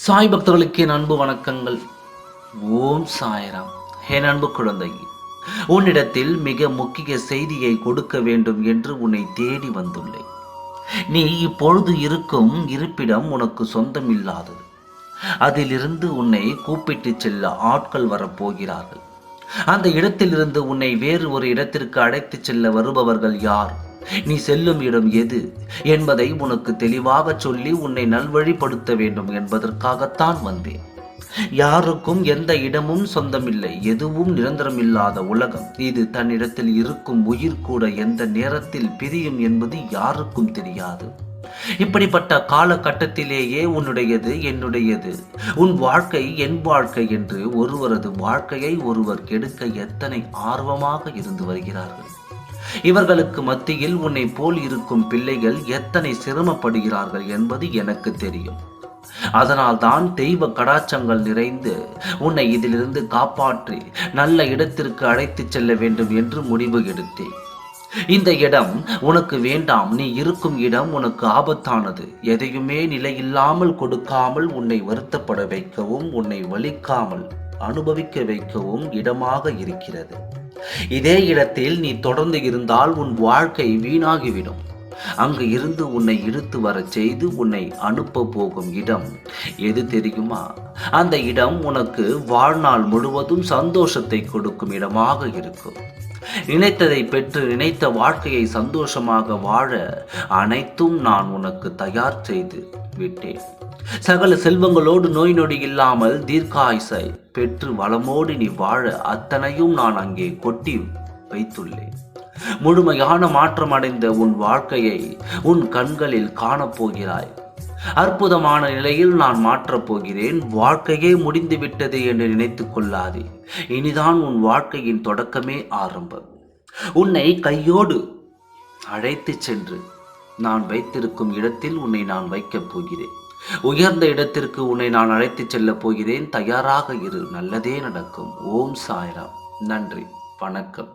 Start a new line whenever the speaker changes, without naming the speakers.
சாய் பக்தர்களுக்கு என் அன்பு வணக்கங்கள். ஓம் சாய்ராம். என் அன்பு குழந்தை, உன்னிடத்தில் மிக முக்கிய செய்தியை கொடுக்க வேண்டும் என்று உன்னை தேடி வந்துள்ளேன். நீ இப்பொழுது இருக்கும் இருப்பிடம் உனக்கு சொந்தமில்லாதது. அதிலிருந்து உன்னை கூப்பிட்டு செல்ல ஆட்கள் வரப்போகிறார்கள். அந்த இடத்திலிருந்து உன்னை வேறு ஒரு இடத்திற்கு அழைத்து செல்ல வருபவர்கள் யார், நீ செல்லும் இடம் எது என்பதை உனக்கு தெளிவாக சொல்லி உன்னை நல்வழிப்படுத்த வேண்டும் என்பதற்காகத்தான் வந்தேன். யாருக்கும் எந்த இடமும் சொந்தமில்லை, எதுவும் நிரந்தரமில்லாத உலகம் இது. தன்னிடத்தில் இருக்கும் உயிர் கூட எந்த நேரத்தில் பிரியும் என்பது யாருக்கும் தெரியாது. இப்படிப்பட்ட காலகட்டத்திலேயே உன்னுடையது என்னுடையது, உன் வாழ்க்கை என் வாழ்க்கை என்று ஒருவரது வாழ்க்கையை ஒருவர் கெடுக்க எத்தனை ஆர்வமாக இருந்து வருகிறார்கள். இவர்களுக்கு மத்தியில் உன்னை போல் இருக்கும் பிள்ளைகள் எத்தனை சிரமப்படுகிறார்கள் என்பது எனக்கு தெரியும். அதனால்தான் தெய்வ கடாட்சங்கள் நிறைந்து உன்னை இதிலிருந்து காப்பாற்றி நல்ல இடத்திற்கு அழைத்து செல்ல வேண்டும் என்று முடிவு எடுத்தேன். இந்த இடம் உனக்கு வேண்டாம். நீ இருக்கும் இடம் உனக்கு ஆபத்தானது. எதையுமே நிலையில்லாமல் கொடுக்காமல் உன்னை வருத்தப்பட வைக்கவும் உன்னை வலிக்காமல் அனுபவிக்க வைக்கவும் இடமாக இருக்கிறது. இதே இடத்தில் நீ தொடர்ந்து இருந்தால் உன் வாழ்க்கை வீணாகிவிடும். அங்கு இருந்து உன்னை இழுத்து வரச் செய்து உன்னை அனுப்ப போகும் இடம் எது தெரியுமா? அந்த இடம் உனக்கு வாழ்நாள் முழுவதும் சந்தோஷத்தை கொடுக்கும் இடமாக இருக்கும். நினைத்ததை பெற்று நினைத்த வாழ்க்கையை சந்தோஷமாக வாழ அனைத்தும் நான் உனக்கு தயார் செய்து விட்டேன். சகல செல்வங்களோடு நோய் நொடி இல்லாமல் தீர்க்காயுசை பெற்று வளமோடு நீ வாழ அத்தனையும் நான் அங்கே கொட்டி வைத்துள்ளேன். முழுமையான மாற்றம் அடைந்த உன் வாழ்க்கையை உன் கண்களில் காணப்போகிறாய். அற்புதமான நிலையில் நான் மாற்றப் போகிறேன். வாழ்க்கையே முடிந்து விட்டது என்று நினைத்துக் கொள்ளாதே. இனிதான் உன் வாழ்க்கையின் தொடக்கமே ஆரம்பம். உன்னை கையோடு அழைத்து சென்று நான் வைத்திருக்கும் இடத்தில் உன்னை நான் வைக்கப் போகிறேன். உயர்ந்த இடத்திற்கு உன்னை நான் அழைத்துச் செல்லப் போகிறேன். தயாராக இரு. நல்லதே நடக்கும். ஓம் சாய்ராம். நன்றி. வணக்கம்.